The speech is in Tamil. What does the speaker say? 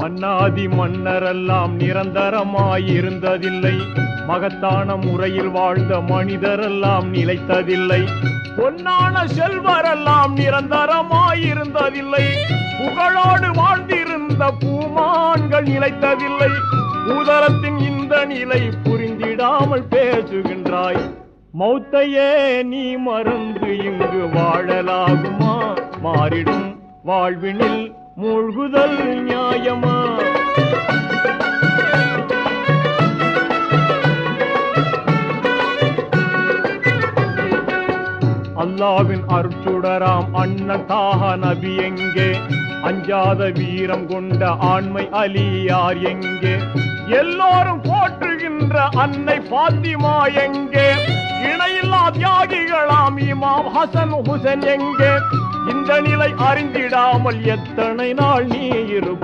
மன்னாதி மன்னரெல்லாம் நிரந்தரமாயிருந்ததில்லை, மகத்தான முறையில் வாழ்ந்த மனிதரெல்லாம் நிலைத்ததில்லை. பொன்னான செல்வரெல்லாம் நிரந்தரமாயிருந்ததில்லை, புகழோடு வாழ்ந்திருந்த பூமான்கள் நிலைத்ததில்லை. உதரத்தின் இந்த நிலை புரிந்திடாமல் பேசுகின்றாய். மௌத்தையே நீ மறந்து இங்கு வாழலாகுமா? மாறிடும் வாழ்வினில் மூழ்குதல் நியாயமா? அல்லாவின் அருட்சுடராம் அண்ணன் தாஹா நபி எங்கே? அஞ்சாத வீரம் கொண்ட ஆண்மை அலி யார் எங்கே? எல்லோரும் போற்றுகின்ற அன்னை பாத்திமா எங்கே? இணையில்லா தியாகிகளாம் இமாம் ஹசன் ஹுசைன் எங்கே? இந்த நிலை அறிந்திடாமல் எத்தனை நாள் நீ இருப்பாய்?